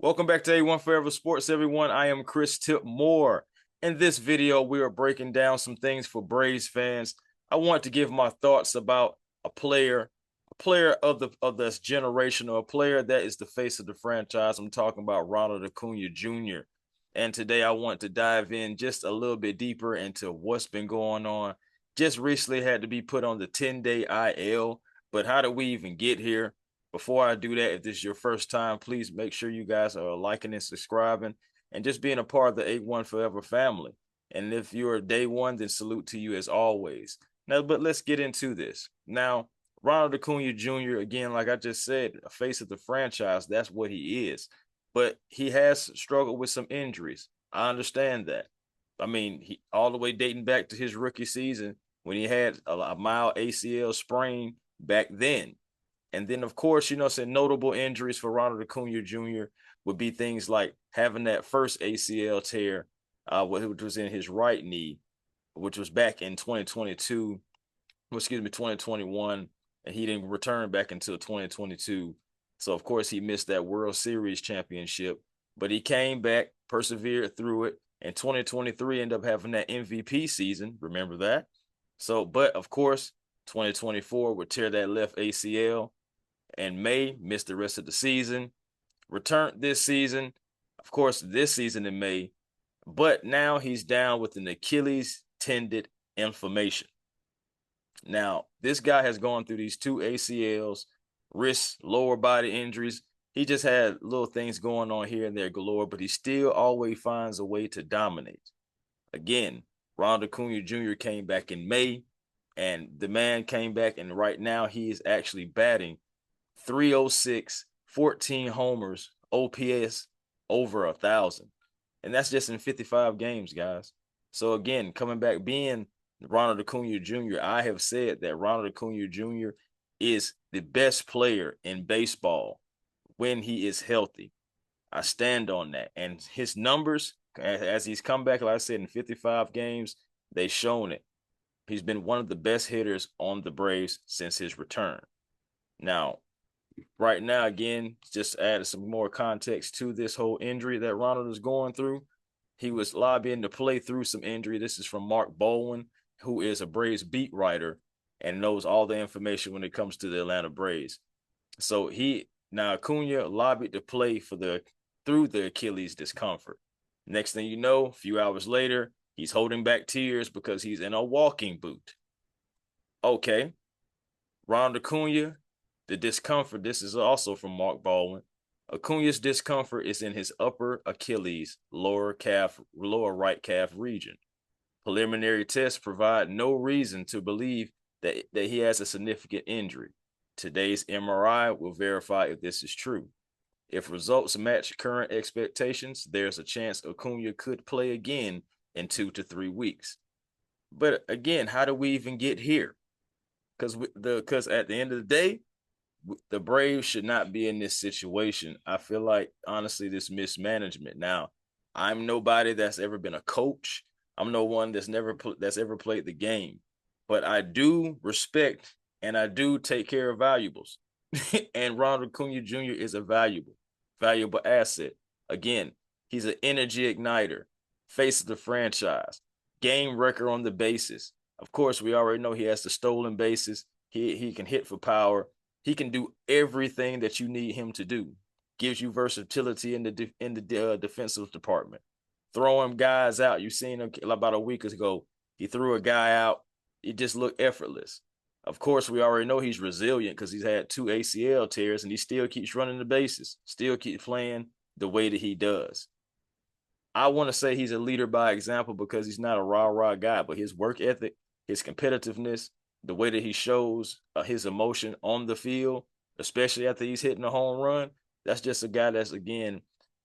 Welcome back to A1 Forever Sports, everyone. I am Chris Tip Moore. In this video, we are breaking down some things for Braves fans. I want to give my thoughts about a player of this generation, or a player that is the face of the franchise. I'm talking about Ronald Acuna Jr. And today I want to dive in just a little bit deeper into what's been going on. Just recently had to be put on the 10-day IL, but how did we even get here? Before I do that, if this is your first time, please make sure you guys are liking and subscribing and just being a part of the A1 Forever family. And if you're day one, then salute to you as always. Now, but let's get into this. Now, Ronald Acuna Jr., again, like I just said, a face of the franchise, that's what he is. But he has struggled with some injuries. I understand that. I mean, he all the way dating back to his rookie season when he had a mild ACL sprain back then. And then, of course, some notable injuries for Ronald Acuna Jr. would be things like having that first ACL tear, which was in his right knee, which was back in 2021, and he didn't return back until 2022. So, of course, he missed that World Series championship, but he came back, persevered through it, and 2023 ended up having that MVP season. Remember that? So, but of course, 2024 would tear that left ACL and May, missed the rest of the season, returned this season, of course, this season in May, but now he's down with an Achilles tendon inflammation. Now, this guy has gone through these two ACLs, wrist, lower body injuries. He just had little things going on here and there galore, but he still always finds a way to dominate. Again, Ronald Acuna Jr. came back in May, and the man came back, and right now he is actually batting 306, 14 homers, OPS over 1,000. And that's just in 55 games, guys. So again, coming back being Ronald Acuna Jr., I have said that Ronald Acuna Jr. is the best player in baseball when he is healthy. I stand on that. And his numbers, as he's come back, like I said, in 55 games, they've shown it. He's been one of the best hitters on the Braves since his return. Now, right now, again, just add some more context to this whole injury that Ronald is going through. He was lobbying to play through some injury. This is from Mark Bowen, who is a Braves beat writer and knows all the information when it comes to the Atlanta Braves. So Acuna lobbied to play through the Achilles discomfort. Next thing you know, a few hours later, he's holding back tears because he's in a walking boot. Okay, Ronald Acuna, the discomfort, this is also from Mark Baldwin. Acuna's discomfort is in his upper Achilles, lower right calf region. Preliminary tests provide no reason to believe that he has a significant injury. Today's MRI will verify if this is true. If results match current expectations, there's a chance Acuna could play again in 2 to 3 weeks. But again, how do we even get here? Because at the end of the day, the Braves should not be in this situation. I feel like, honestly, this mismanagement. Now, I'm nobody that's ever been a coach. I'm no one that's ever played the game. But I do respect and I do take care of valuables. And Ronald Acuna Jr. is a valuable asset. Again, he's an energy igniter, face of the franchise, game record on the bases. Of course, we already know he has the stolen bases. He can hit for power. He can do everything that you need him to do. Gives you versatility in the defensive department. Throwing guys out. You seen him about a week ago. He threw a guy out. It just looked effortless. Of course, we already know he's resilient because he's had 2 ACL tears and he still keeps running the bases, still keeps playing the way that he does. I want to say he's a leader by example because he's not a rah-rah guy, but his work ethic, his competitiveness, the way that he shows his emotion on the field, especially after he's hitting a home run, that's just a guy that's, again,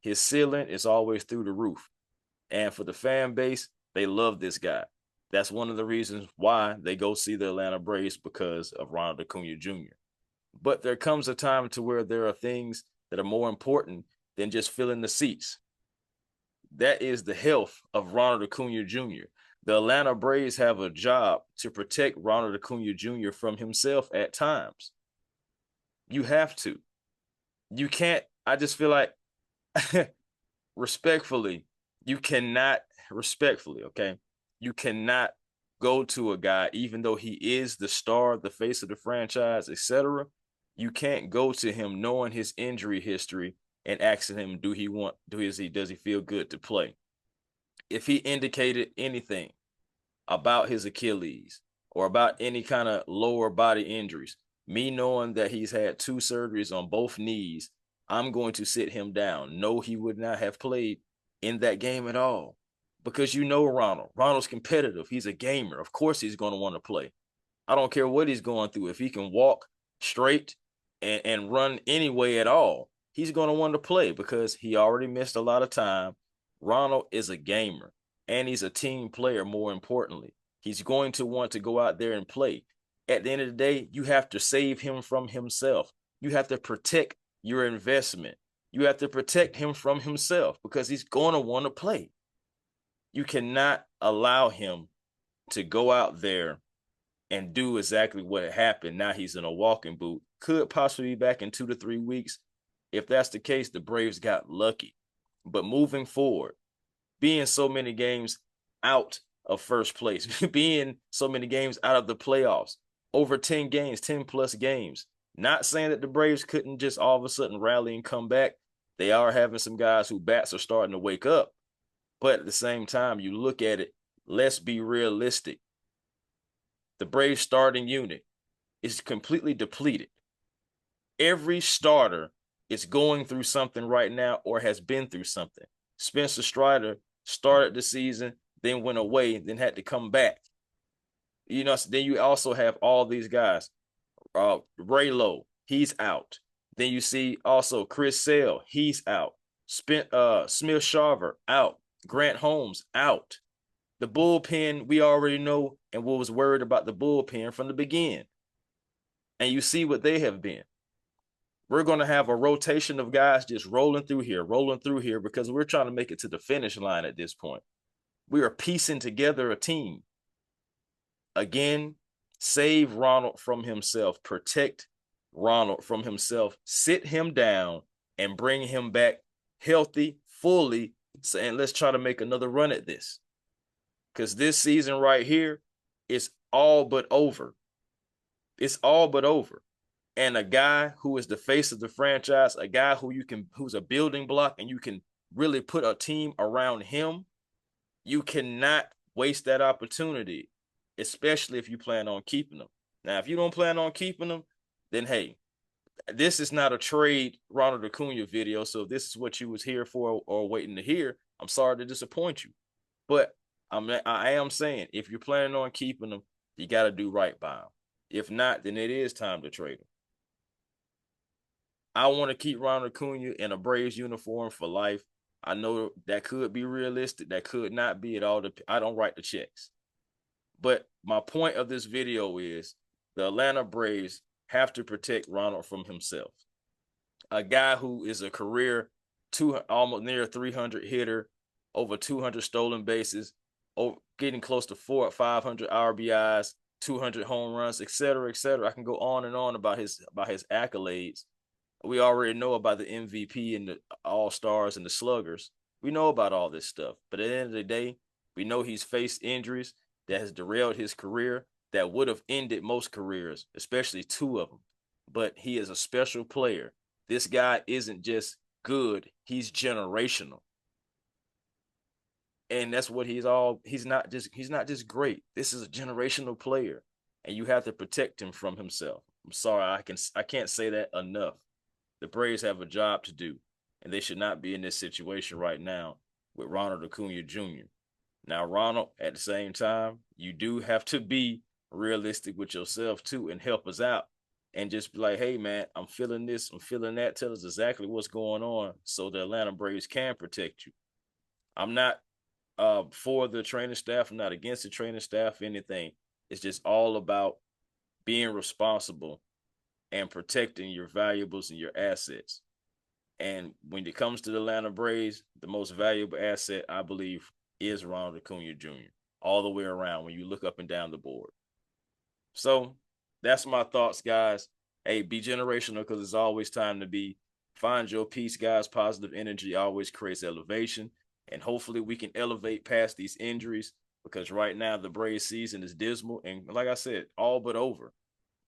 his ceiling is always through the roof. And for the fan base, they love this guy. That's one of the reasons why they go see the Atlanta Braves, because of Ronald Acuna Jr. But there comes a time to where there are things that are more important than just filling the seats. That is the health of Ronald Acuna Jr. The Atlanta Braves have a job to protect Ronald Acuna Jr. from himself at times. You have to. You can't. I just feel like respectfully, you cannot respectfully, okay? You cannot go to a guy, even though he is the star, the face of the franchise, etc. You can't go to him knowing his injury history and asking him, does he feel good to play? If he indicated anything about his Achilles or about any kind of lower body injuries, me knowing that he's had 2 surgeries on both knees, I'm going to sit him down. No, he would not have played in that game at all because Ronald. Ronald's competitive. He's a gamer. Of course, he's going to want to play. I don't care what he's going through. If he can walk straight and run anyway at all, he's going to want to play because he already missed a lot of time. Ronald is a gamer and he's a team player, more importantly. He's going to want to go out there and play. At the end of the day, you have to save him from himself. You have to protect your investment. You have to protect him from himself because he's going to want to play. You cannot allow him to go out there and do exactly what happened. Now he's in a walking boot. Could possibly be back in 2 to 3 weeks. If that's the case, the Braves got lucky. But moving forward, being so many games out of first place, being so many games out of the playoffs, over 10 games, 10 plus games. Not saying that the Braves couldn't just all of a sudden rally and come back. They are having some guys who bats are starting to wake up. But at the same time, you look at it, let's be realistic. The Braves starting unit is completely depleted. Every starter is going through something right now or has been through something. Spencer Strider started the season, then went away, then had to come back. Then you also have all these guys. Raylo, he's out. Then you see also Chris Sale, he's out. Smith Sharver, out. Grant Holmes, out. The bullpen, we already know and was worried about the bullpen from the beginning. And you see what they have been. We're going to have a rotation of guys just rolling through here because we're trying to make it to the finish line at this point. We are piecing together a team. Again, save Ronald from himself, protect Ronald from himself, sit him down and bring him back healthy, fully, and let's try to make another run at this. Because this season right here is all but over. It's all but over. And a guy who is the face of the franchise, a guy who's a building block and you can really put a team around him, you cannot waste that opportunity, especially if you plan on keeping them. Now, if you don't plan on keeping them, then hey, this is not a trade Ronald Acuna video. So if this is what you was here for or waiting to hear, I'm sorry to disappoint you. But I am saying if you're planning on keeping them, you got to do right by them. If not, then it is time to trade them. I want to keep Ronald Acuna in a Braves uniform for life. I know that could be realistic. That could not be at all. I don't write the checks. But my point of this video is the Atlanta Braves have to protect Ronald from himself. A guy who is a career almost near 300 hitter, over 200 stolen bases, getting close to 400 or 500 RBIs, 200 home runs, etc., etc. I can go on and on about his accolades. We already know about the MVP and the All-Stars and the sluggers. We know about all this stuff. But at the end of the day, we know he's faced injuries that has derailed his career that would have ended most careers, especially 2 of them. But he is a special player. This guy isn't just good, he's generational. And that's what he's not just great. This is a generational player. And you have to protect him from himself. I'm sorry, I can't say that enough. The Braves have a job to do, and they should not be in this situation right now with Ronald Acuna Jr. Now, Ronald, at the same time, you do have to be realistic with yourself too and help us out and just be like, hey, man, I'm feeling this, I'm feeling that. Tell us exactly what's going on so the Atlanta Braves can protect you. I'm not for the training staff. I'm not against the training staff, anything. It's just all about being responsible and protecting your valuables and your assets. And when it comes to the Atlanta Braves, the most valuable asset, I believe, is Ronald Acuna Jr. all the way around when you look up and down the board. So that's my thoughts, guys. Hey, be generational because it's always time to be Find your peace, guys. Positive energy always creates elevation. And hopefully we can elevate past these injuries, because right now the Braves season is dismal. And like I said, all but over.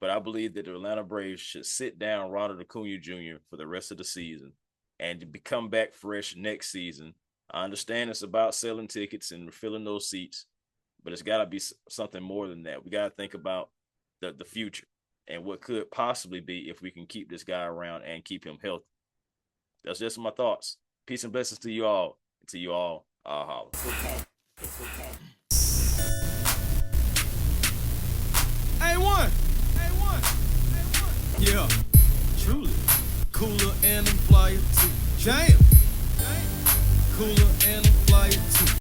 But I believe that the Atlanta Braves should sit down Ronald Acuna Jr. for the rest of the season and to come back fresh next season. I understand it's about selling tickets and refilling those seats, but it's got to be something more than that. We got to think about the future and what could possibly be if we can keep this guy around and keep him healthy. That's just my thoughts. Peace and blessings to you all. And to you all, I'll holler. A1. Yeah, truly. Cooler and I'm flyer too. Damn. Cooler